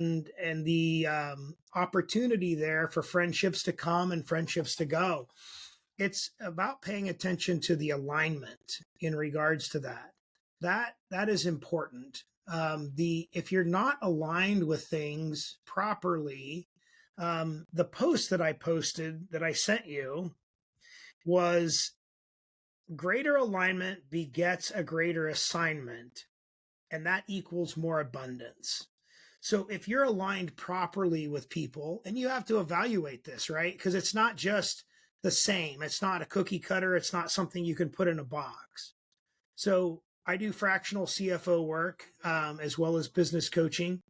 and the opportunity there for friendships to come and friendships to go. It's about paying attention to the alignment in regards to that. That is important. If you're not aligned with things properly, the post that I posted that I sent you was greater alignment begets a greater assignment, and that equals more abundance. So if you're aligned properly with people, and you have to evaluate this, right? Because it's not just the same. It's not a cookie cutter. It's not something you can put in a box. So I do fractional CFO work as well as business coaching.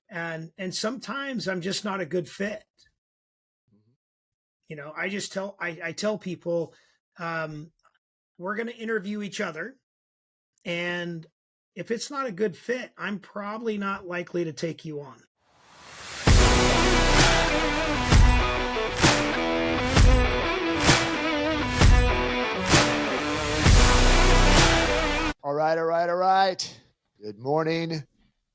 And sometimes I'm just not a good fit. You know, I tell people, we're going to interview each other. And if it's not a good fit, I'm probably not likely to take you on. All right. Good morning,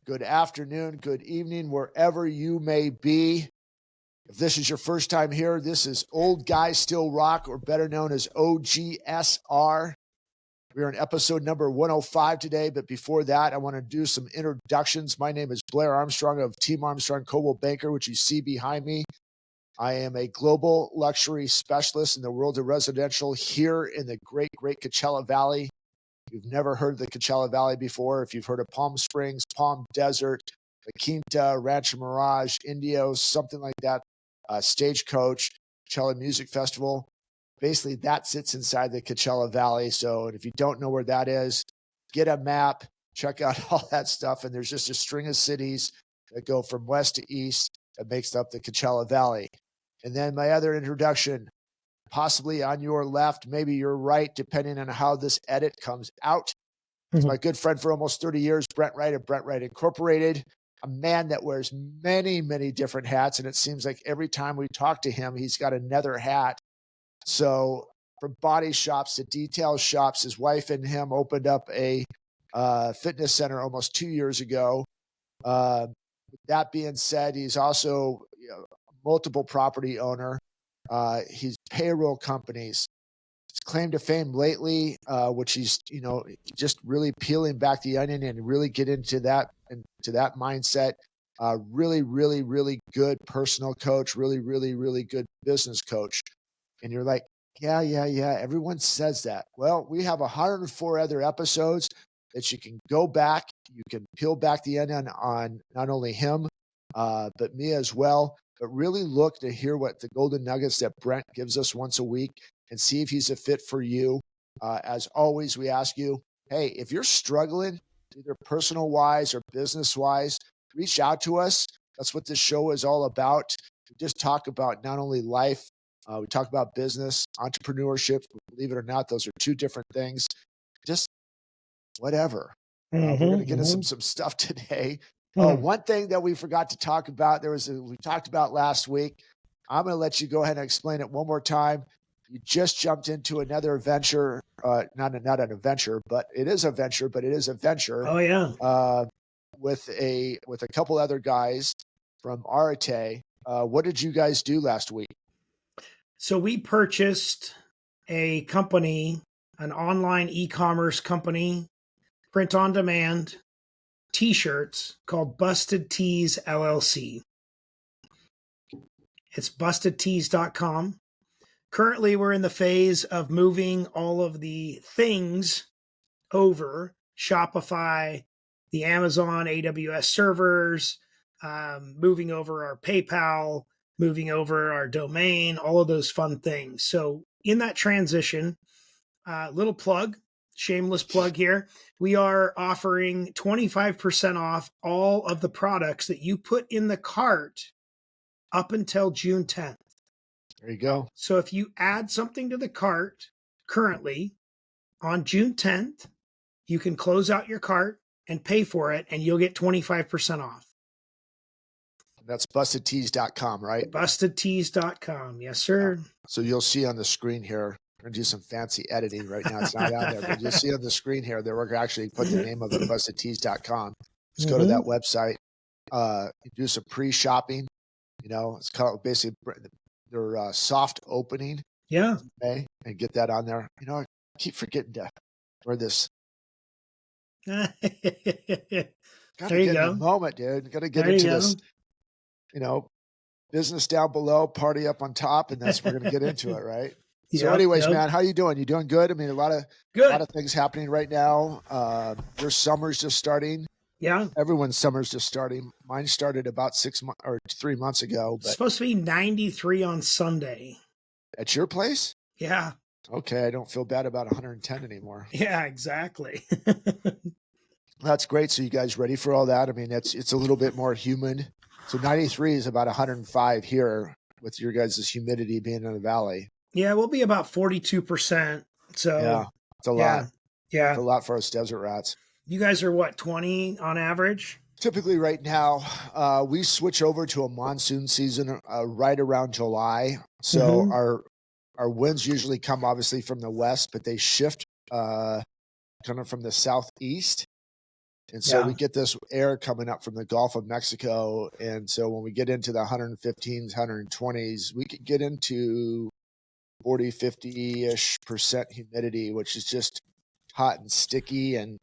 good afternoon, good evening, wherever you may be. If this is your first time here, this is Old Guys Still Rock, or better known as OGSR. We're on episode number 105 today, but before that, I want to do some introductions. My name is Blair Armstrong of Team Armstrong Coldwell Banker, which you see behind me. I am a global luxury specialist in the world of residential here in the great Coachella Valley. If you've never heard of the Coachella Valley before, if you've heard of Palm Springs, Palm Desert, La Quinta, Rancho Mirage, Indios, something like that, Stagecoach, Coachella Music Festival, basically that sits inside the Coachella Valley. So if you don't know where that is, get a map, check out all that stuff. And there's just a string of cities that go from west to east that makes up the Coachella Valley. And then my other introduction, possibly on your left, maybe your right, depending on how this edit comes out. It's my good friend for almost 30 years, Brent Wright of Brent Wright Incorporated, a man that wears many, many different hats. And it seems like every time we talk to him, he's got another hat. So from body shops to detail shops, his wife and him opened up a fitness center almost 2 years ago. That being said, he's also multiple property owner. He's payroll companies. His claim to fame lately, which he's just really peeling back the onion and really get into that mindset. Really good personal coach. Really good business coach. And you're like, yeah. Everyone says that. Well, we have 104 other episodes that you can go back. You can peel back the onion on not only him, but me as well. But really look to hear what the golden nuggets that Brent gives us once a week and see if he's a fit for you. As always, we ask you, hey, if you're struggling, either personal-wise or business-wise, reach out to us. That's what this show is all about. We just talk about not only life, we talk about business, entrepreneurship. Believe it or not, those are two different things. Just whatever. We're going to get into some stuff today. One thing that we forgot to talk about, we talked about last week. I'm going to let you go ahead and explain it one more time. You just jumped into another venture, not an adventure, but it is a venture, Oh yeah. With a couple other guys from Arate. What did you guys do last week? So we purchased a company, an online e-commerce company, print on demand, t-shirts called Busted Tees LLC. It's bustedtees.com. Currently, we're in the phase of moving all of the things over Shopify, the Amazon AWS servers, moving over our PayPal, moving over our domain, all of those fun things. So in that transition, little plug, shameless plug here, we are offering 25% off all of the products that you put in the cart up until June 10th. There you go. So if you add something to the cart currently on June 10th, you can close out your cart and pay for it, and you'll get 25% off. That's bustedtees.com, right? Bustedtees.com. Yes, sir. So you'll see on the screen here, we're going to do some fancy editing right now. It's not on there, but you'll see on the screen here that we're actually put the name of it, bustedtees.com. Just go to that website. do some pre-shopping. It's called basically their soft opening. Yeah. Okay, and get that on there. I keep forgetting to wear this. There Got to you get in the go. moment, dude. Got to get There you into go. this, business down below, party up on top, and we're going to get into it, right? So, anyways, man, how you doing? You doing good? I mean, a lot of things happening right now. Your summer's just starting. Yeah. Everyone's summer's just starting. Mine started about 6 months or 3 months ago. But it's supposed to be 93 on Sunday. At your place? Yeah. Okay, I don't feel bad about 110 anymore. Yeah, exactly. That's great. So you guys ready for all that? I mean, it's a little bit more humid. So 93 is about 105 here with your guys' humidity being in the valley. Yeah, we'll be about 42%. So yeah, it's a lot. Yeah. It's a lot for us desert rats. You guys are what, 20 on average? Typically right now, we switch over to a monsoon season right around July. So our winds usually come obviously from the west, but they shift kind of from the southeast. And so we get this air coming up from the Gulf of Mexico. And so when we get into the 115s, 120s, we could get into 40, 50-ish% humidity, which is just hot and sticky. And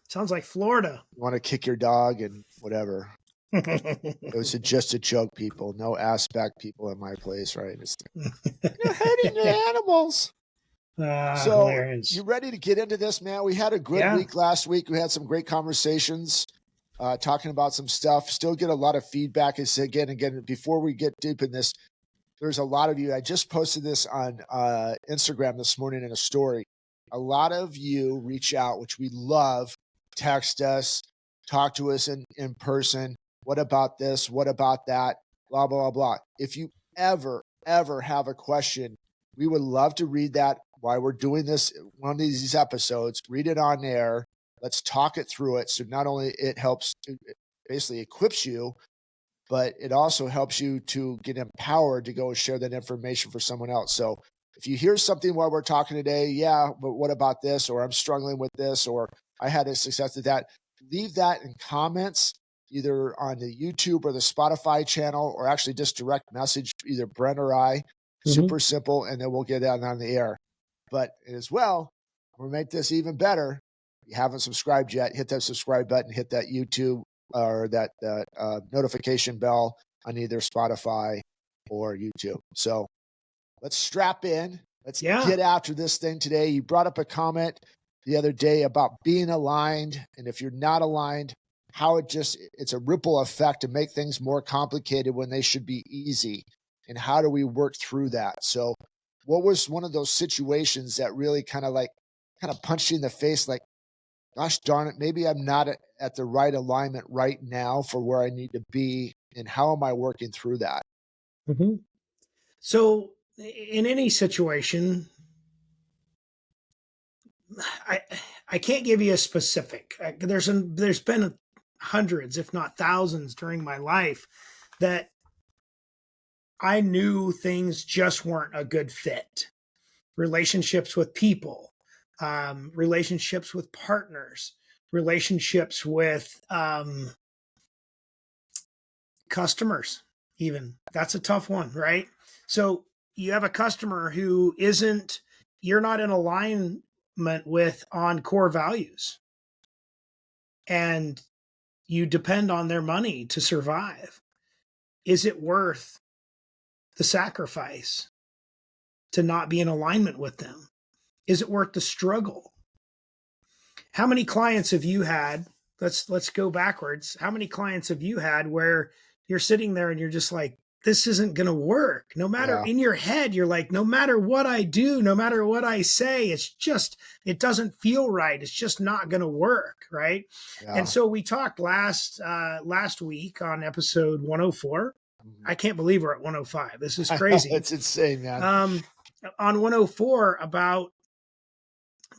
sounds like Florida. You want to kick your dog and whatever. It was just a joke, people. No ass back people in my place, right? You're hurting the animals. So hilarious. You ready to get into this, man? We had a good week last week. We had some great conversations talking about some stuff. Still get a lot of feedback. I said again, before we get deep in this, there's a lot of you. I just posted this on Instagram this morning in a story. A lot of you reach out, which we love. Text us, talk to us in person. What about this? What about that? Blah, blah, blah. If you ever have a question, we would love to read that while we're doing this, one of these episodes, read it on air. Let's talk it through it. So not only it helps to basically equips you, but it also helps you to get empowered to go share that information for someone else. So if you hear something while we're talking today, but what about this? Or I'm struggling with this, or I had a success with that, leave that in comments, either on the YouTube or the Spotify channel, or actually just direct message either Brent or I. Super simple, and then we'll get that on the air. But as well, we'll make this even better. If you haven't subscribed yet, hit that subscribe button, hit that YouTube or that notification bell on either Spotify or YouTube. So let's strap in. Let's get after this thing today. You brought up a comment the other day about being aligned. And if you're not aligned, how it's a ripple effect to make things more complicated when they should be easy. And how do we work through that? So what was one of those situations that really kind of punched you in the face? Like, gosh darn it, maybe I'm not at the right alignment right now for where I need to be. And how am I working through that? So in any situation, I can't give you a specific. There's been hundreds, if not thousands, during my life that I knew things just weren't a good fit. Relationships with people, relationships with partners, relationships with customers, even. That's a tough one, right? So you have a customer who you're not in alignment with on core values, and you depend on their money to survive. Is it worth the sacrifice to not be in alignment with them? Is it worth the struggle? How many clients have you had? Let's go backwards. How many clients have you had where you're sitting there and you're just like, this isn't going to work? No matter in your head, you're like, no matter what I do, no matter what I say, it doesn't feel right. It's just not going to work. Right. Yeah. And so we talked last week on episode 104. I can't believe we're at 105. This is crazy. It's insane, man. On 104 about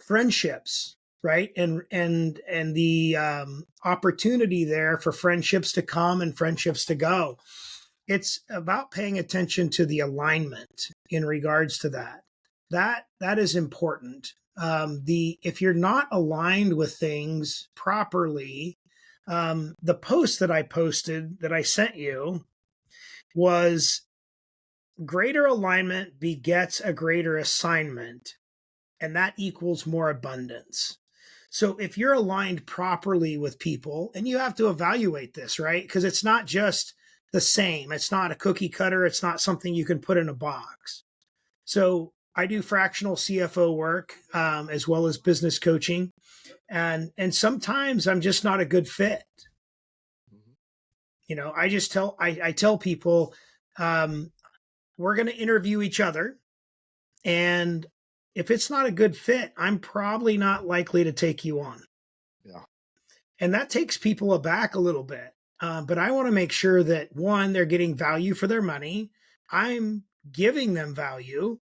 friendships, right? And the opportunity there for friendships to come and friendships to go. It's about paying attention to the alignment in regards to that. That is important. If you're not aligned with things properly, The post that I posted that I sent you was greater alignment begets a greater assignment, and that equals more abundance. So if you're aligned properly with people, and you have to evaluate this, right? Because it's not just the same. It's not a cookie cutter. It's not something you can put in a box. So I do fractional CFO work, as well as business coaching, and sometimes I'm just not a good fit. You know, I tell people, we're going to interview each other, and if it's not a good fit, I'm probably not likely to take you on. Yeah. And that takes people aback a little bit. But I want to make sure that, one, they're getting value for their money. I'm giving them value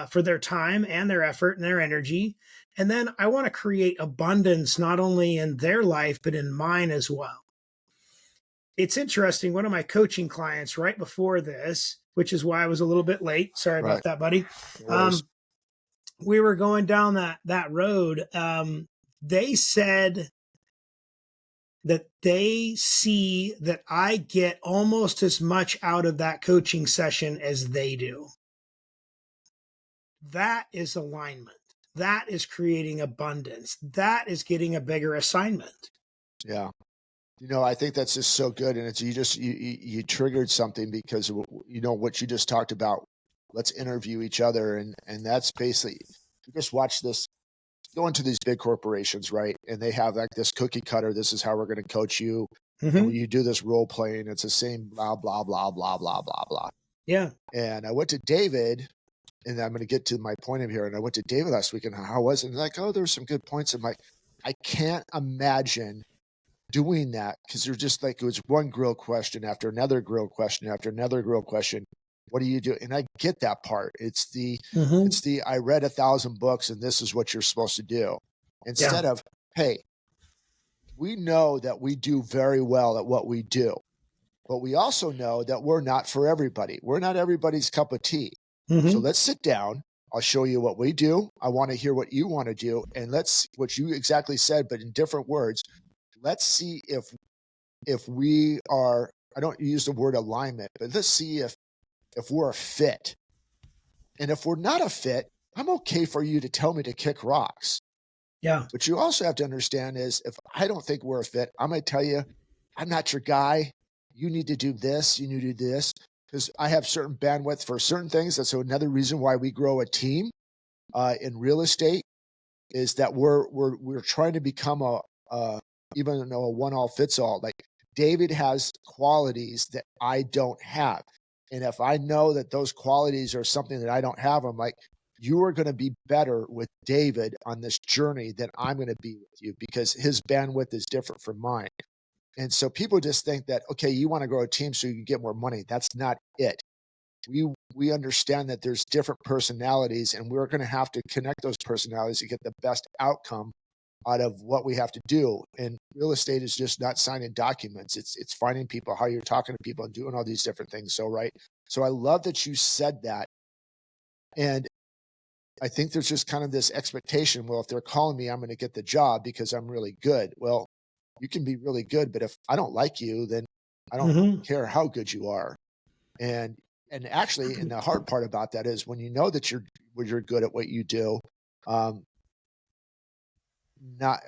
for their time and their effort and their energy. And then I want to create abundance, not only in their life, but in mine as well. It's interesting. One of my coaching clients right before this, which is why I was a little bit late. Sorry Right. about that, buddy. No We were going down that road. They said that they see that I get almost as much out of that coaching session as they do. That is alignment. That is creating abundance. That is getting a bigger assignment. Yeah. You know, I think that's just so good. And it's, you triggered something because, you know, what you just talked about, let's interview each other. And that's basically, you just watch this, go into these big corporations, right? And they have like this cookie cutter. This is how we're going to coach you. Mm-hmm. And when you do this role playing, it's the same blah, blah, blah, blah, blah, blah, blah. Yeah. And I went to David, and I'm going to get to my point of here. And I went to David last week, and how was it? And like, oh, there were some good points. I'm like, I can't imagine doing that, because they're just like, it was one grill question after another grill question after another grill question. What do you do? And I get that part. It's the I read 1,000 books and this is what you're supposed to do, instead of, hey, we know that we do very well at what we do, but we also know that we're not for everybody. We're not everybody's cup of tea. So let's sit down. I'll show you what we do. I want to hear what you want to do. And let's, what you exactly said, but in different words, let's see if we are, I don't use the word alignment, but let's see if we're a fit. And if we're not a fit, I'm okay for you to tell me to kick rocks. Yeah. What you also have to understand is, if I don't think we're a fit, I'm going to tell you, I'm not your guy. You need to do this. You need to do this, because I have certain bandwidth for certain things. That's another reason why we grow a team in real estate, is that we're trying to become even though a one all fits all. Like, David has qualities that I don't have. And if I know that those qualities are something that I don't have, I'm like, you are going to be better with David on this journey than I'm going to be with you, because his bandwidth is different from mine. And so people just think that, okay, you want to grow a team so you can get more money. That's not it. We understand that there's different personalities, and we're going to have to connect those personalities to get the best outcome out of what we have to do. And real estate is just not signing documents. It's finding people, how you're talking to people, and doing all these different things. So, right. So I love that you said that. And I think there's just kind of this expectation, well, if they're calling me, I'm going to get the job because I'm really good. Well, you can be really good, but if I don't like you, then I don't care how good you are. And actually, and the hard part about that is, when you know that you're good at what you do, not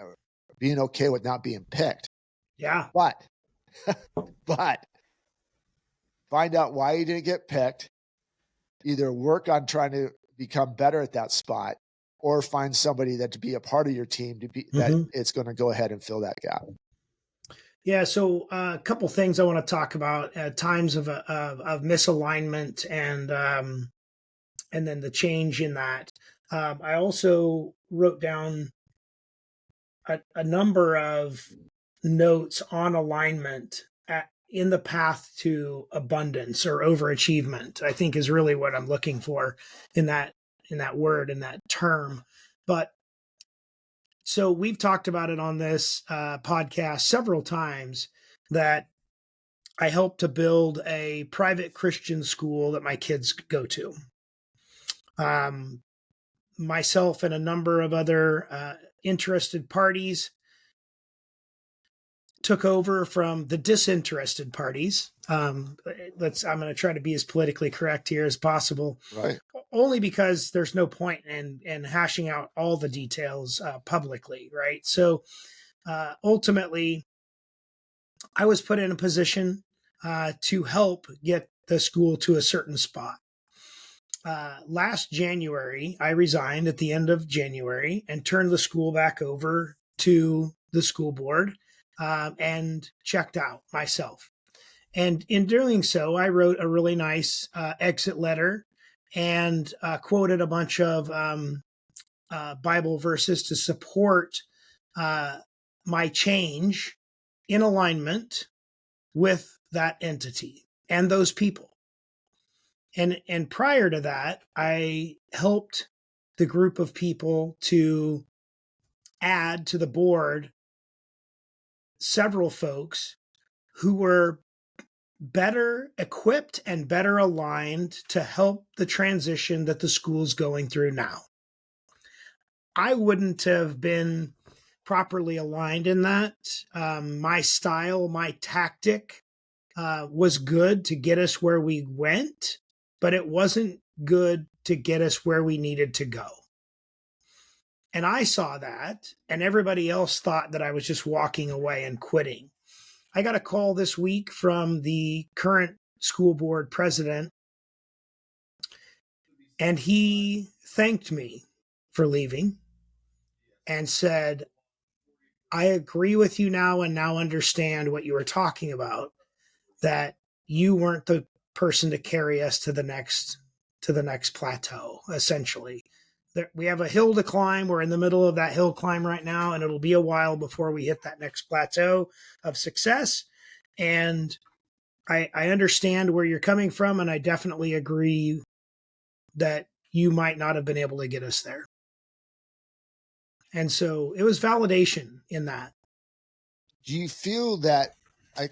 being okay with not being picked. Yeah. But find out why you didn't get picked. Either work on trying to become better at that spot, or find somebody that to be a part of your team to be that it's going to go ahead and fill that gap. Yeah. So a couple things I want to talk about at times of misalignment, and then the change in that. I also wrote down a number of notes on alignment in the path to abundance or overachievement, I think, is really what I'm looking for in that word, in that term. But so we've talked about it on this podcast several times, that I helped to build a private Christian school that my kids go to. Myself and a number of other interested parties took over from the disinterested parties. I'm going to try to be as politically correct here as possible. Right. Only because there's no point in hashing out all the details publicly, right? So ultimately, I was put in a position to help get the school to a certain spot. Last January, I resigned at the end of January and turned the school back over to the school board and checked out myself. And in doing so, I wrote a really nice exit letter and quoted a bunch of Bible verses to support my change in alignment with that entity and those people. And prior to that, I helped the group of people to add to the board several folks who were better equipped and better aligned to help the transition that the school's going through now. I wouldn't have been properly aligned in that. My style, my tactic was good to get us where we went, but it wasn't good to get us where we needed to go. And I saw that, and everybody else thought that I was just walking away and quitting. I got a call this week from the current school board president, and he thanked me for leaving and said, I agree with you now and now understand what you were talking about, that you weren't the person to carry us to the next plateau, essentially. We have a hill to climb. We're in the middle of that hill climb right now, and it'll be a while before we hit that next plateau of success. And I understand where you're coming from, and I definitely agree that you might not have been able to get us there. And so it was validation in that. Do you feel that our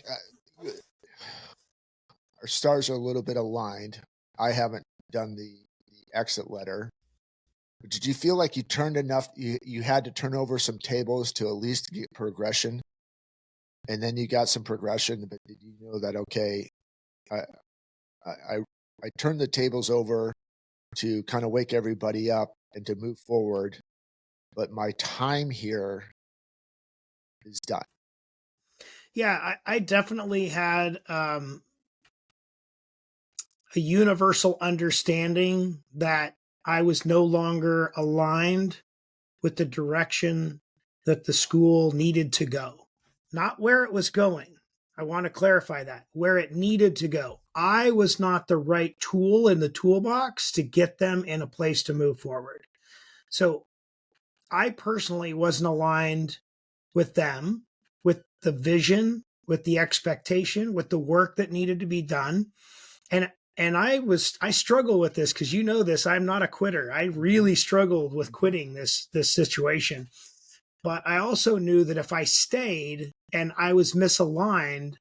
stars are a little bit aligned? I haven't done the exit letter. But did you feel like you turned enough? You had to turn over some tables to at least get progression, and then you got some progression. But did you know that okay, I turned the tables over to kind of wake everybody up and to move forward, but my time here is done. Yeah, I definitely had a universal understanding that I was no longer aligned with the direction that the school needed to go, not where it was going. I want to clarify that, where it needed to go. I was not the right tool in the toolbox to get them in a place to move forward. So I personally wasn't aligned with them, with the vision, with the expectation, with the work that needed to be done. And I struggle with this because you know this, I'm not a quitter. I really struggled with quitting this situation. But I also knew that if I stayed and I was misaligned,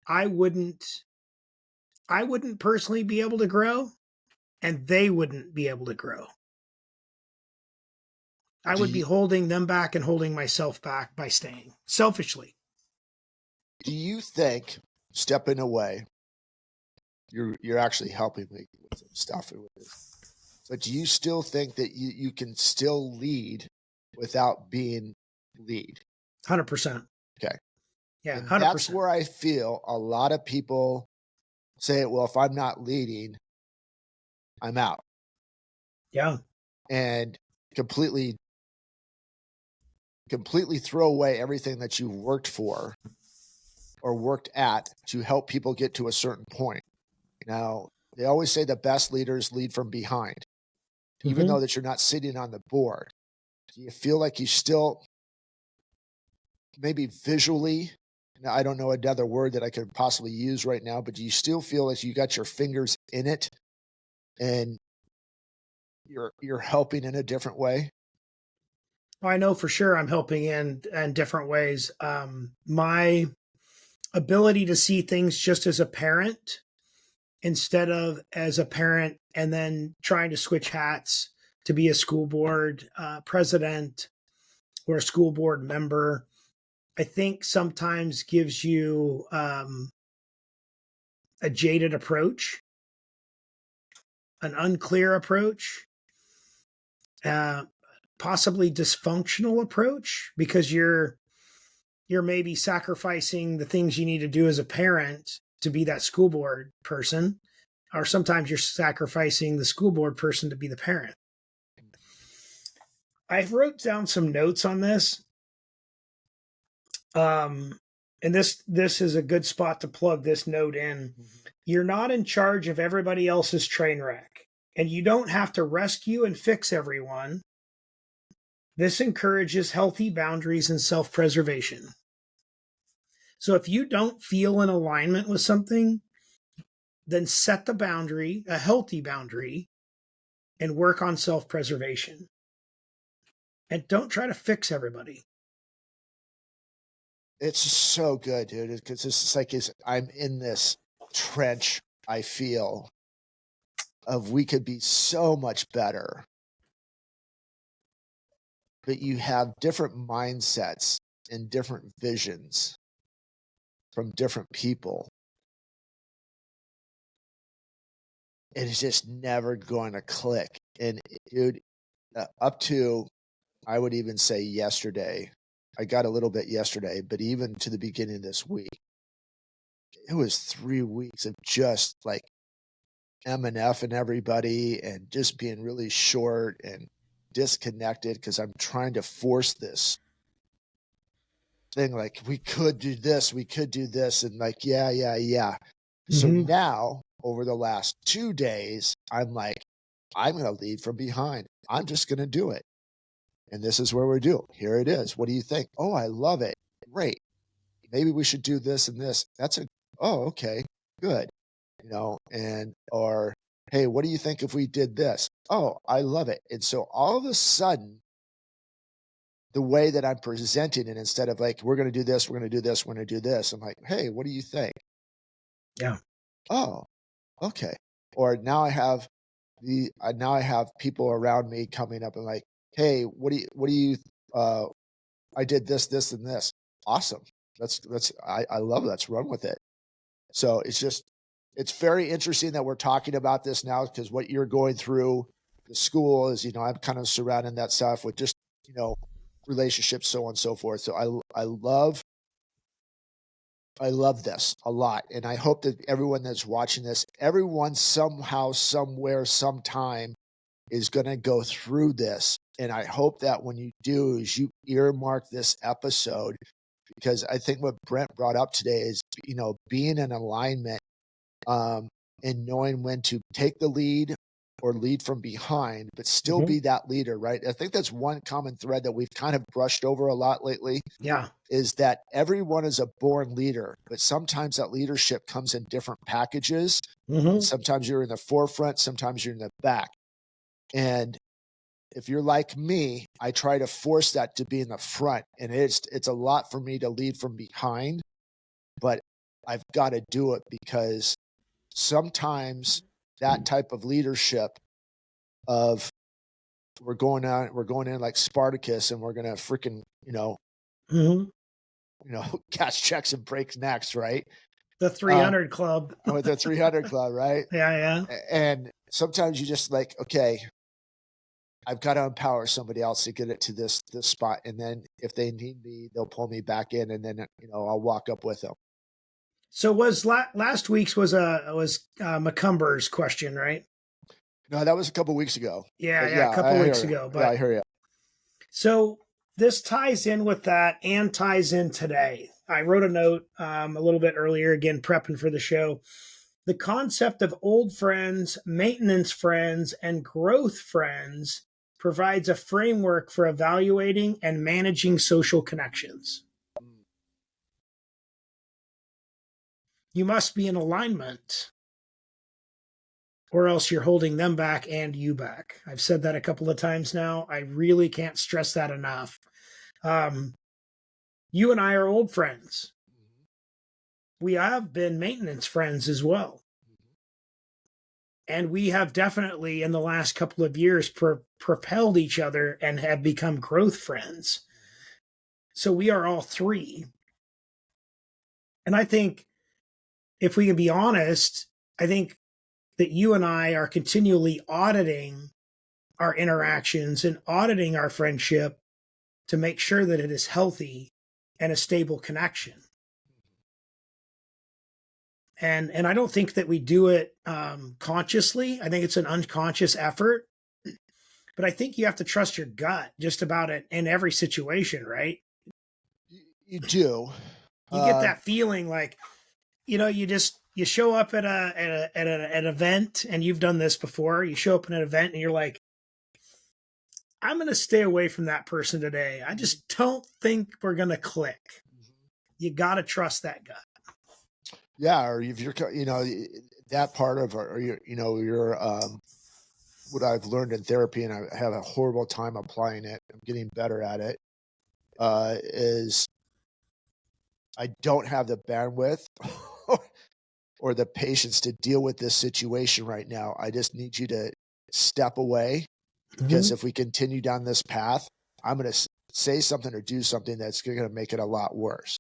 I wouldn't personally be able to grow, and they wouldn't be able to grow. I would be holding them back and holding myself back by staying selfishly. Do you think stepping away, you're actually helping me with some stuff with this, but do you still think that you can still lead without being lead? 100%. Okay. Yeah, and 100%. That's where I feel a lot of people say, well, if I'm not leading, I'm out. Yeah. And completely throw away everything that you worked for or worked at to help people get to a certain point. Now, they always say the best leaders lead from behind, even though that you're not sitting on the board. Do you feel like you still maybe visually, I don't know another word that I could possibly use right now, but do you still feel like you got your fingers in it and you're helping in a different way? I know for sure I'm helping in different ways. My ability to see things just as a parent instead of as a parent and then trying to switch hats to be a school board president or a school board member I think sometimes gives you a jaded approach, an unclear approach, uh, possibly dysfunctional approach, because you're maybe sacrificing the things you need to do as a parent to be that school board person, or sometimes you're sacrificing the school board person to be the parent. I wrote down some notes on this. And this is a good spot to plug this note in. You're not in charge of everybody else's train wreck, and you don't have to rescue and fix everyone. This encourages healthy boundaries and self-preservation. So if you don't feel in alignment with something, then set the boundary, a healthy boundary, and work on self-preservation. And don't try to fix everybody. It's so good, dude, because it's like I'm in this trench, I feel, of we could be so much better. But you have different mindsets and different visions from different people. It is just never going to click. And dude, up to, I would even say yesterday, I got a little bit yesterday, but even to the beginning of this week, it was 3 weeks of just like M&F and everybody and just being really short and disconnected because I'm trying to force this thing like we could do this, and like, yeah. So now, over the last 2 days, I'm like, I'm going to lead from behind. I'm just going to do it. And this is where we're doing. Here it is. What do you think? Oh, I love it. Great. Maybe we should do this and this. Oh, okay, good. Or, hey, what do you think if we did this? Oh, I love it. And so all of a sudden, the way that I'm presenting it, instead of like, we're going to do this, we're going to do this, we're going to do this, I'm like, hey, what do you think? Yeah. Oh, okay. Or now I have people around me coming up and like, hey, what do you I did this and this. Awesome. I love it. Let's run with it. So it's very interesting that we're talking about this now, because what you're going through the school is, I'm kind of surrounding that stuff with just, relationships, so on and so forth. So I love this a lot. And I hope that everyone that's watching this, everyone somehow, somewhere, sometime is going to go through this. And I hope that when you do is you earmark this episode, because I think what Brent brought up today is, being in alignment, and knowing when to take the lead or lead from behind, but still be that leader, right? I think that's one common thread that we've kind of brushed over a lot lately. Yeah. Is that everyone is a born leader, but sometimes that leadership comes in different packages. Sometimes you're in the forefront, sometimes you're in the back. And if you're like me, I try to force that to be in the front. And it's a lot for me to lead from behind, but I've got to do it, because sometimes that type of leadership of we're going in like Spartacus and we're going to freaking, cash checks and break necks, right? The 300 Club. With the 300 Club, right? Yeah. And sometimes you just like, okay, I've got to empower somebody else to get it to this spot. And then if they need me, they'll pull me back in, and then, I'll walk up with them. So was last week's was McCumber's question, right? No, that was a couple weeks ago. Yeah, a couple weeks ago. But yeah, I hear you. So this ties in with that and ties in today. I wrote a note a little bit earlier, again, prepping for the show. The concept of old friends, maintenance friends, and growth friends provides a framework for evaluating and managing social connections. You must be in alignment, or else you're holding them back and you back. I've said that a couple of times now. I really can't stress that enough. You and I are old friends. We have been maintenance friends as well. And we have definitely, in the last couple of years, propelled each other and have become growth friends. So we are all three. And I think if we can be honest, I think that you and I are continually auditing our interactions and auditing our friendship to make sure that it is healthy and a stable connection. And I don't think that we do it consciously. I think it's an unconscious effort. But I think you have to trust your gut just about it in every situation, right? You do. You get that feeling like, you show up at an event, and you've done this before. You show up at an event and you're like, I'm going to stay away from that person today. I just don't think we're going to click. You got to trust that gut. Yeah. Or if you're, that part of, or you're, what I've learned in therapy, and I have a horrible time applying it, I'm getting better at it, is I don't have the bandwidth or the patience to deal with this situation right now. I just need you to step away, because if we continue down this path, I'm going to say something or do something that's going to make it a lot worse.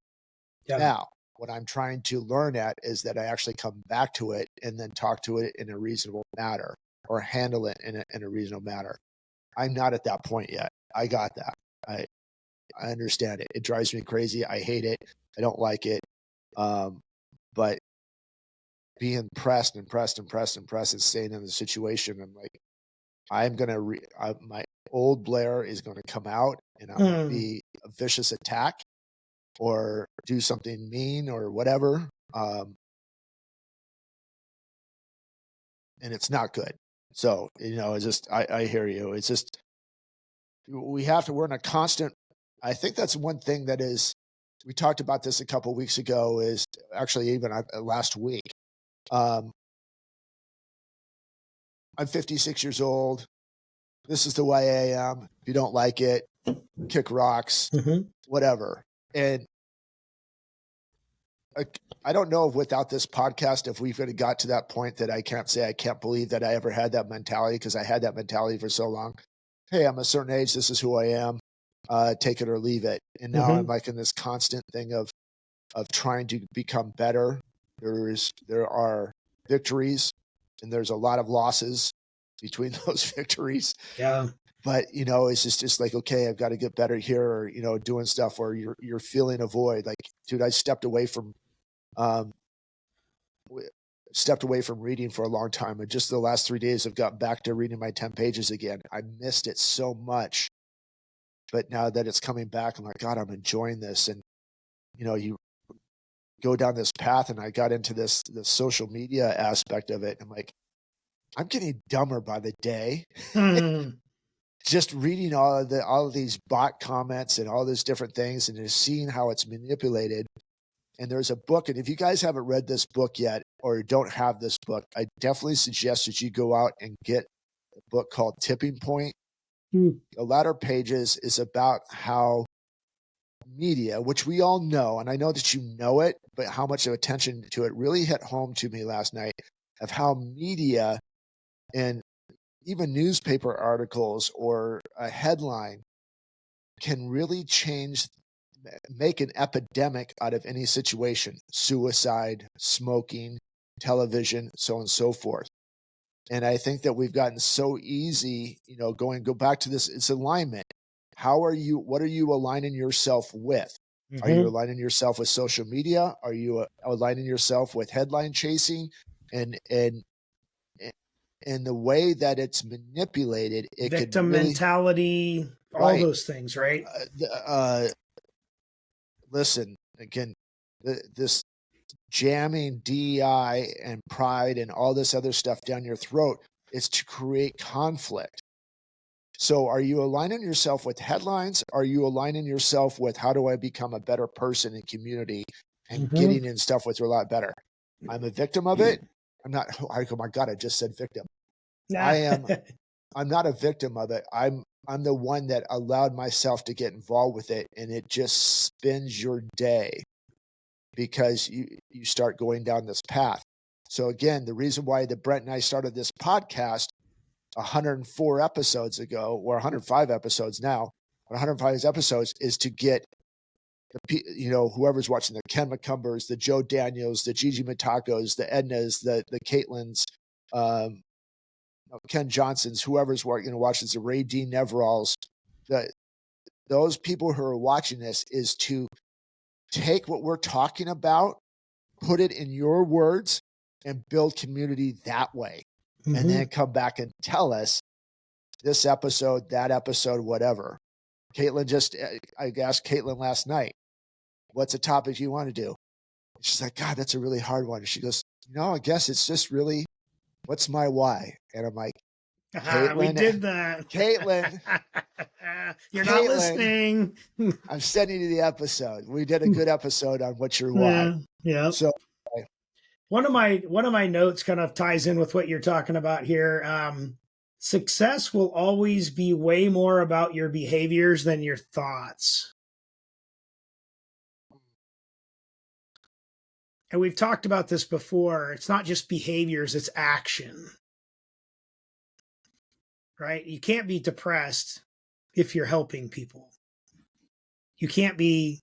Yeah. Now, what I'm trying to learn at is that I actually come back to it and then talk to it in a reasonable manner, or handle it in a reasonable manner. I'm not at that point yet. I got that. I understand it. It drives me crazy. I hate it. I don't like it. But being pressed and staying in the situation, I'm like, I'm going to, my old Blair is going to come out, and I'm going to be a vicious attack or do something mean or whatever. And it's not good. So, it's just, I hear you. It's just, we're in a constant, I think that's one thing that is, we talked about this a couple of weeks ago, is actually even last week. I'm 56 years old. This is the way I am. If you don't like it, kick rocks, whatever. And I don't know if without this podcast, if we've got to that point that I can't say I can't believe that I ever had that mentality, because I had that mentality for so long. Hey, I'm a certain age. This is who I am. Take it or leave it. And now I'm like in this constant thing of trying to become better. There are victories, and there's a lot of losses between those victories. Yeah. But, it's just like, okay, I've got to get better here, or, doing stuff, or you're feeling a void. Like, dude, I stepped away from reading for a long time. And just the last 3 days, I've got back to reading my 10 pages again. I missed it so much. But now that it's coming back, I'm like, God, I'm enjoying this. And, you go down this path, and I got into the social media aspect of it. I'm like, I'm getting dumber by the day. Just reading all of these bot comments and all these different things, and just seeing how it's manipulated. And there's a book, and if you guys haven't read this book yet, or don't have this book, I definitely suggest that you go out and get a book called Tipping Point. The latter pages is about how media, which we all know, and I know that you know it, but how much of attention to it really hit home to me last night, of how media and even newspaper articles or a headline can really make an epidemic out of any situation: suicide, smoking, television, so on and so forth. And I think that we've gotten so easy, go back to this, it's alignment. What are you aligning yourself with? Are you aligning yourself with social media? Are you aligning yourself with headline chasing? And the way that it's manipulated, it victim really, mentality, all those things, right? Listen, again, this jamming DEI and pride and all this other stuff down your throat is to create conflict. So are you aligning yourself with headlines? Are you aligning yourself with, how do I become a better person in community and getting in stuff with a lot better? I'm a victim of it. I'm not, oh my God, I just said victim. I'm not a victim of it. I'm the one that allowed myself to get involved with it, and it just spins your day because you start going down this path. So again, the reason why Brent and I started this podcast 104 episodes ago, or 105 episodes now, 105 episodes, is to get whoever's watching, the Ken McCumbers, the Joe Daniels, the Gigi Matacos, the Ednas, the Caitlins, Ken Johnsons, whoever's watching, the Ray D. Neveralls, those people who are watching this, is to take what we're talking about, put it in your words, and build community that way. Mm-hmm. And then come back and tell us this episode, that episode, whatever. Caitlin I asked Caitlin last night, what's a topic you want to do? She's like, God, that's a really hard one. She goes, I guess it's just really, what's my why? And I'm like, Caitlin, we did that. Caitlin, you're not listening. I'm sending you the episode. We did a good episode on what's your why. Yeah. So one of my notes kind of ties in with what you're talking about here. Success will always be way more about your behaviors than your thoughts. And we've talked about this before. It's not just behaviors, it's action. Right? You can't be depressed if you're helping people. You can't be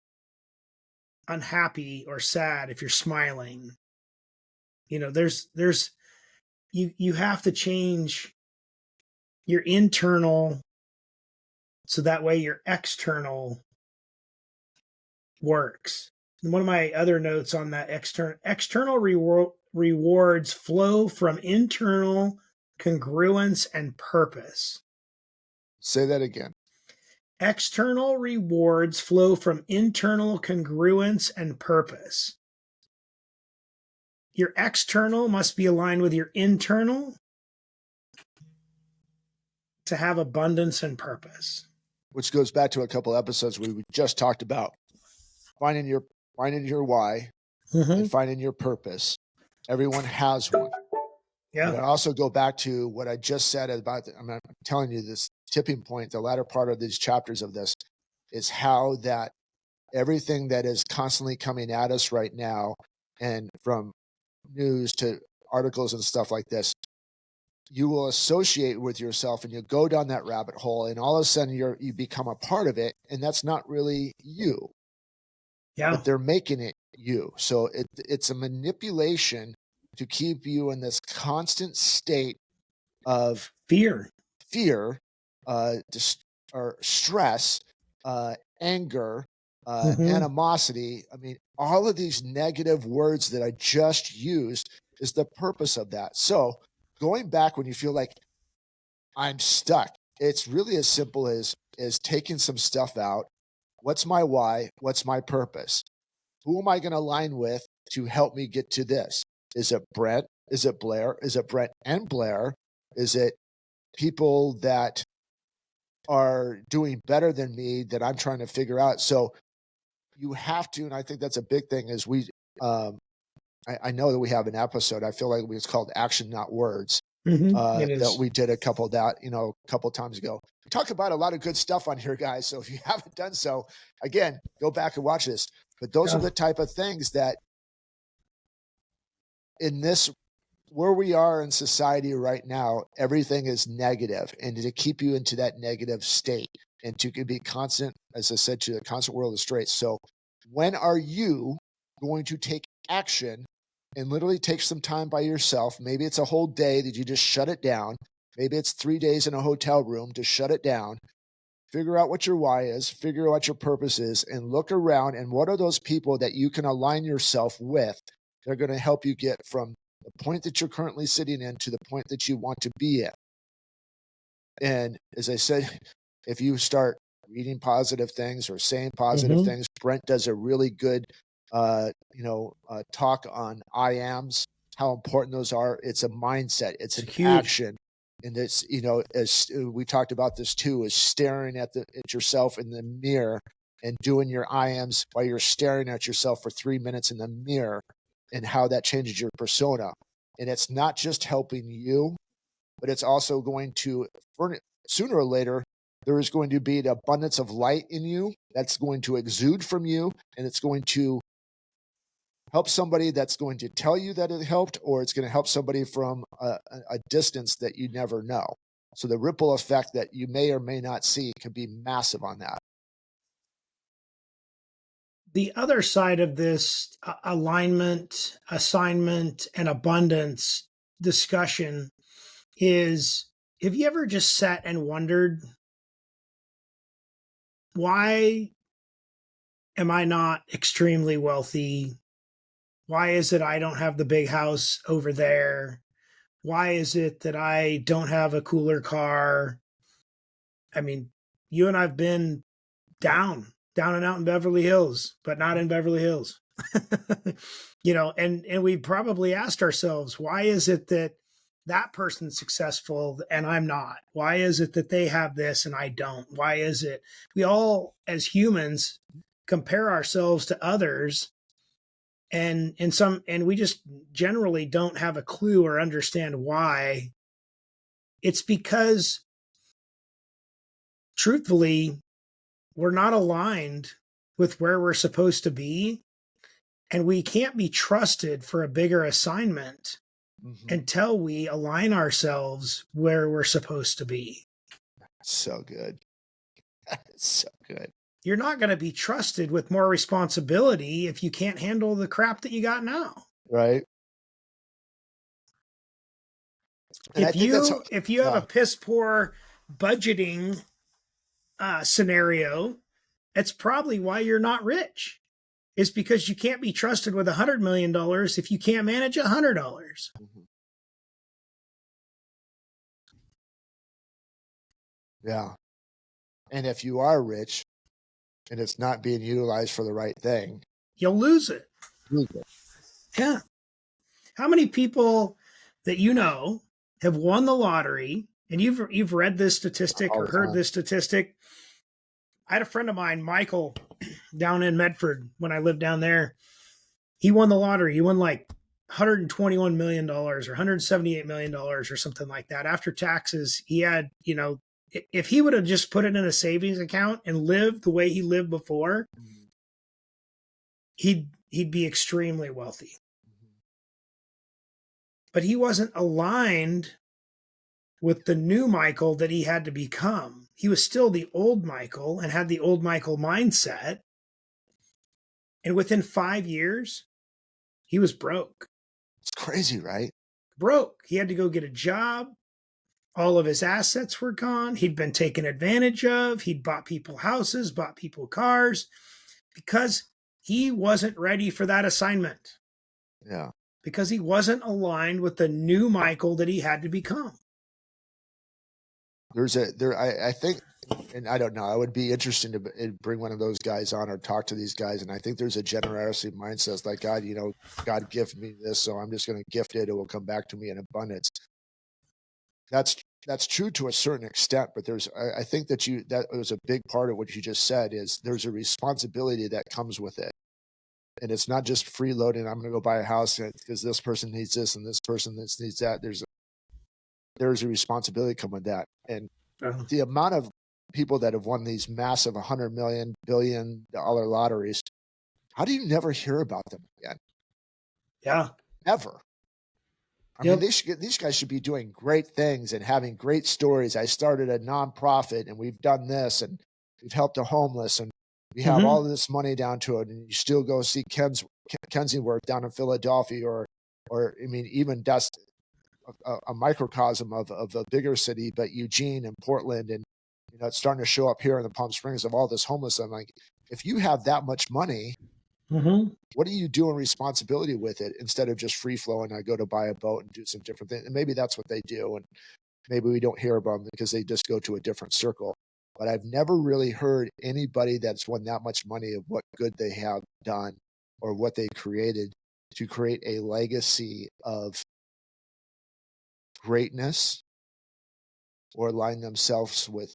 unhappy or sad if you're smiling. You have to change your internal so that way your external works. And one of my other notes on that, external rewards flow from internal congruence and purpose. Say that again. External rewards flow from internal congruence and purpose. Your external must be aligned with your internal to have abundance and purpose. Which goes back to a couple episodes where we just talked about finding your why, mm-hmm. and finding your purpose. Everyone has one. Yeah. And I also go back to what I just said about, I'm telling you, this tipping point, the latter part of these chapters of this, is how that everything that is constantly coming at us right now, and from news to articles and stuff like this, you will associate with yourself and you go down that rabbit hole, and all of a sudden you become a part of it, and that's not really you. Yeah. But they're making it you. So it's a manipulation to keep you in this constant state of fear, or stress, anger, mm-hmm. animosity. I mean, all of these negative words that I just used is the purpose of that. So going back when you feel like I'm stuck, it's really as simple as taking some stuff out. What's my why? What's my purpose? Who am I going to align with to help me get to this? Is it Brent? Is it Blair? Is it Brent and Blair? Is it people that are doing better than me that I'm trying to figure out? So you have to, and I think that's a big thing, is I know that we have an episode, I feel like it's called Action, Not Words, mm-hmm. That we did a couple times ago. We talk about a lot of good stuff on here, guys. So if you haven't done so, again, go back and watch this. But those are the type of things that in this, where we are in society right now, everything is negative, and to keep you into that negative state and to be constant, as I said, to the constant world of straits. So when are you going to take action and literally take some time by yourself? Maybe it's a whole day that you just shut it down. Maybe it's 3 days in a hotel room to shut it down. Figure out what your why is, figure out what your purpose is, and look around, and what are those people that you can align yourself with that are going to help you get from the point that you're currently sitting in to the point that you want to be in. And as I said, if you start reading positive things or saying positive mm-hmm. things, Brent does a really good talk on I ams, how important those are. It's a mindset, it's an action. And it's, as we talked about this too, is staring at yourself in the mirror and doing your I ams while you're staring at yourself for 3 minutes in the mirror, and how that changes your persona. And it's not just helping you, but it's also going to, sooner or later, there is going to be an abundance of light in you that's going to exude from you, and it's going to help somebody that's going to tell you that it helped, or it's going to help somebody from a distance that you never know. So the ripple effect that you may or may not see can be massive on that. the other side of this alignment, assignment, and abundance discussion is, have you ever just sat and wondered, why am I not extremely wealthy? Why is it I don't have the big house over there? Why is it that I don't have a cooler car? I mean, you and I've been down and out in Beverly Hills, but not in Beverly Hills. And we probably asked ourselves, why is it that that person's successful and I'm not? Why is it that they have this and I don't? Why is it we all as humans compare ourselves to others, and we just generally don't have a clue or understand why? It's because, truthfully, we're not aligned with where we're supposed to be, and we can't be trusted for a bigger assignment until we align ourselves where we're supposed to be. So good. So good. You're not going to be trusted with more responsibility if you can't handle the crap that you got now. Right. And if you have a piss poor budgeting scenario, that's probably why you're not rich. It's because you can't be trusted with $100 million if you can't manage $100. Mm-hmm. Yeah. And if you are rich and it's not being utilized for the right thing, you'll lose it. Yeah. How many people that you know have won the lottery, and you've read this statistic or heard this statistic? I had a friend of mine, Michael, down in Medford when I lived down there. He won the lottery. He won like $121 million or $178 million or something like that. After taxes, he had, if he would have just put it in a savings account and lived the way he lived before, he'd be extremely wealthy. But he wasn't aligned with the new Michael that he had to become. He was still the old Michael and had the old Michael mindset. And within 5 years, he was broke. It's crazy, right? Broke. He had to go get a job. All of his assets were gone. He'd been taken advantage of. He'd bought people houses, bought people cars, because he wasn't ready for that assignment. Yeah. Because he wasn't aligned with the new Michael that he had to become. I think, and I don't know, I would be interested to bring one of those guys on or talk to these guys. And I think there's a generosity mindset. It's like, God gifted me this, so I'm just going to gift it. It will come back to me in abundance. That's true to a certain extent, but I think that was a big part of what you just said, is there's a responsibility that comes with it. And it's not just freeloading. I'm going to go buy a house because this person needs this and this person needs that. There's a responsibility come with that. And the amount of people that have won these massive $100 million, $1 billion lotteries, how do you never hear about them again? Yeah. Ever. I mean, these guys should be doing great things and having great stories. I started a nonprofit and we've done this and we've helped the homeless and we have all of this money down to it. And you still go see Kenzie work down in Philadelphia or I mean, even that's a microcosm of a bigger city, but Eugene and Portland, and it's starting to show up here in the Palm Springs of all this homeless. I'm like, if you have that much money, what are you doing responsibility with it instead of just free flowing? I go to buy a boat and do some different things, and maybe that's what they do, and maybe we don't hear about them because they just go to a different circle. But I've never really heard anybody that's won that much money of what good they have done or what they created to create a legacy of greatness or align themselves with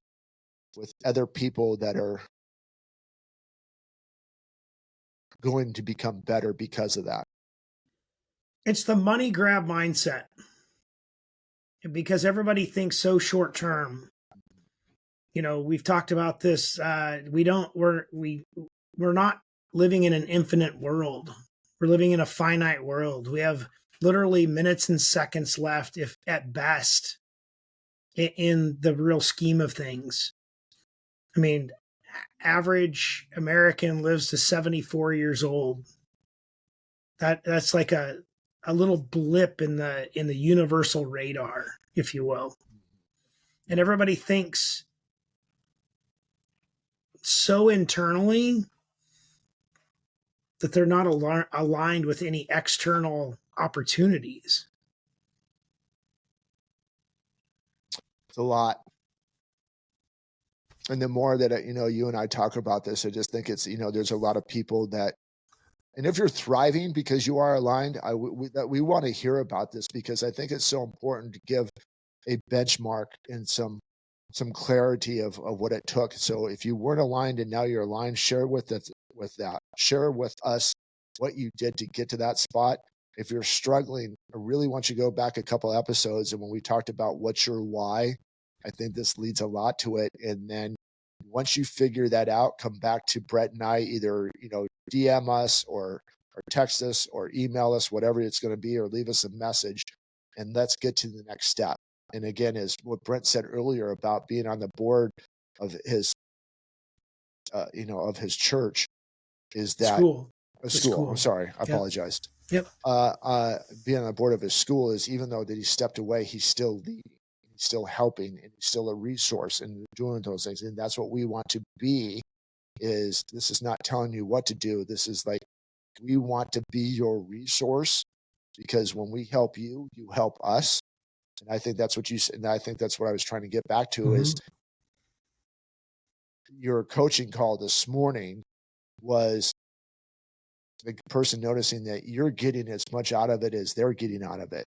other people that are going to become better because of that. It's the money grab mindset, because everybody thinks so short term. We've talked about this. We're not living in an infinite world. We're living in a finite world. We have literally minutes and seconds left, if at best, in the real scheme of things. I mean, average American lives to 74 years old. That's like a little blip in the universal radar, if you will. And everybody thinks so internally that they're not aligned with any external opportunities. It's a lot. And the more that, you and I talk about this, I just think it's, there's a lot of people that, and if you're thriving because you are aligned, we want to hear about this, because I think it's so important to give a benchmark and some clarity of what it took. So if you weren't aligned and now you're aligned, share with that. Share with us what you did to get to that spot. If you're struggling, I really want you to go back a couple episodes, and when we talked about what's your why, I think this leads a lot to it. And then once you figure that out, come back to Brent and I, either, DM us or text us or email us, whatever it's going to be, or leave us a message, and let's get to the next step. And again, is what Brent said earlier about being on the board of his, of his church, is that school. I'm sorry, I apologized. Yep. Being on the board of his school is, even though that he stepped away, he's still leading, he's still helping, and he's still a resource and doing those things. And that's what we want to be. This is not telling you what to do. This is like, we want to be your resource, because when we help you, you help us. And I think that's what you said. And I think that's what I was trying to get back to, is your coaching call this morning was the person noticing that you're getting as much out of it as they're getting out of it.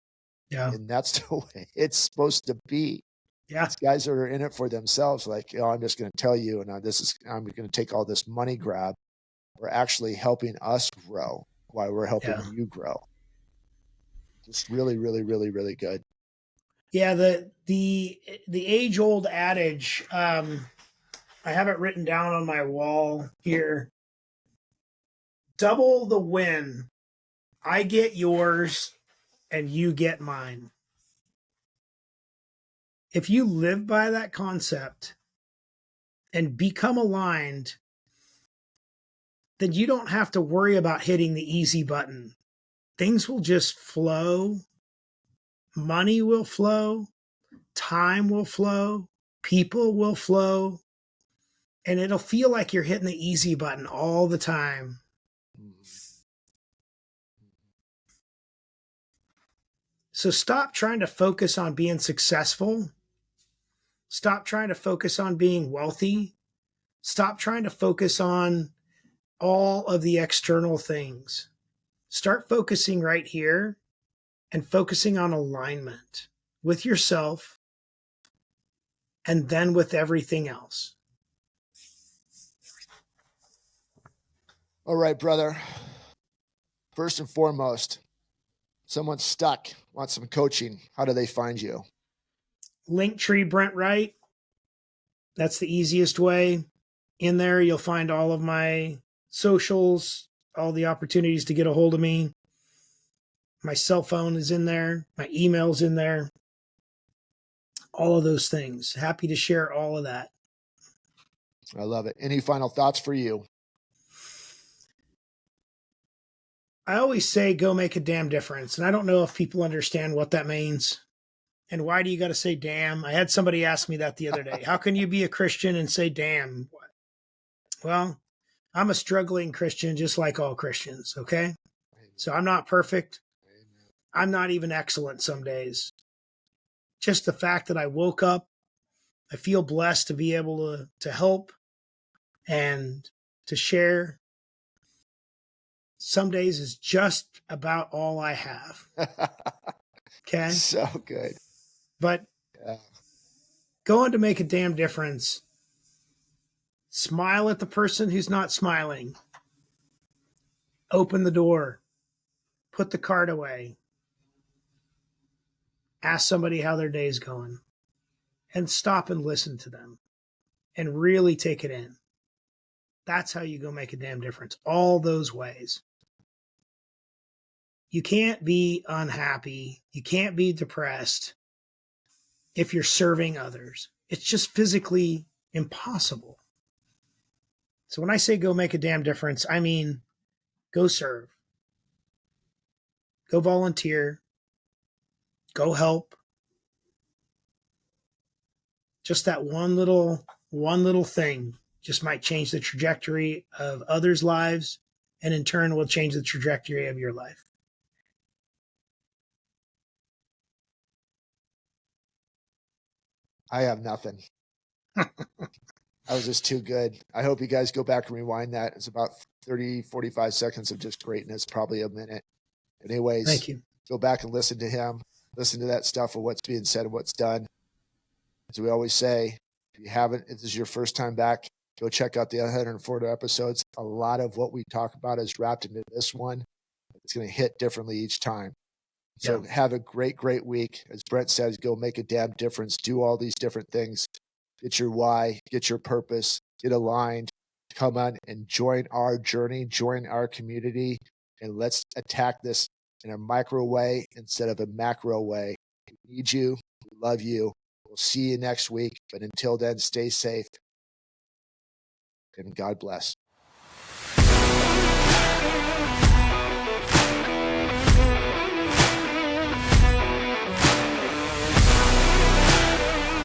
Yeah. And that's the way it's supposed to be. Yeah. These guys that are in it for themselves, like, I'm just going to tell you, and I'm going to take all this money grab. We're actually helping us grow while we're helping you grow. Just really, really, really, really good. Yeah. The age old adage, I have it written down on my wall here. Double the win. I get yours and you get mine. If you live by that concept and become aligned, then you don't have to worry about hitting the easy button. Things will just flow. Money will flow. Time will flow. People will flow. And it'll feel like you're hitting the easy button all the time. So stop trying to focus on being successful. Stop trying to focus on being wealthy. Stop trying to focus on all of the external things. Start focusing right here and focusing on alignment with yourself and then with everything else. All right, brother. First and foremost, someone's stuck, wants some coaching. How do they find you? Linktree Brent Wright. That's the easiest way. In there, you'll find all of my socials, all the opportunities to get a hold of me. My cell phone is in there. My email's in there. All of those things. Happy to share all of that. I love it. Any final thoughts for you? I always say go make a damn difference. And I don't know if people understand what that means. And why do you got to say damn? I had somebody ask me that the other day. How can you be a Christian and say damn? Well, I'm a struggling Christian just like all Christians, okay? So I'm not perfect. I'm not even excellent some days. Just the fact that I woke up, I feel blessed to be able to help and to share. Some days is just about all I have. Okay? So good. But going to make a damn difference. Smile at the person who's not smiling. Open the door. Put the cart away. Ask somebody how their day's going. And stop and listen to them. And really take it in. That's how you go make a damn difference. All those ways. You can't be unhappy. You can't be depressed if you're serving others. It's just physically impossible. So when I say go make a damn difference, I mean go serve, go volunteer, go help. Just that one little thing just might change the trajectory of others' lives, and in turn will change the trajectory of your life. I have nothing. That was just too good. I hope you guys go back and rewind that. It's about 30, 45 seconds of just greatness, probably a minute. Anyways, Thank you. go back and listen to him, listen to that stuff of what's being said and what's done. As we always say, if you haven't, if this is your first time back, go check out the 140 episodes. A lot of what we talk about is wrapped into this one. It's going to hit differently each time. So have a great, great week. As Brent says, go make a damn difference. Do all these different things. Get your why, get your purpose, get aligned. Come on and join our journey, join our community, and let's attack this in a micro way instead of a macro way. We need you. We love you. We'll see you next week. But until then, stay safe and God bless.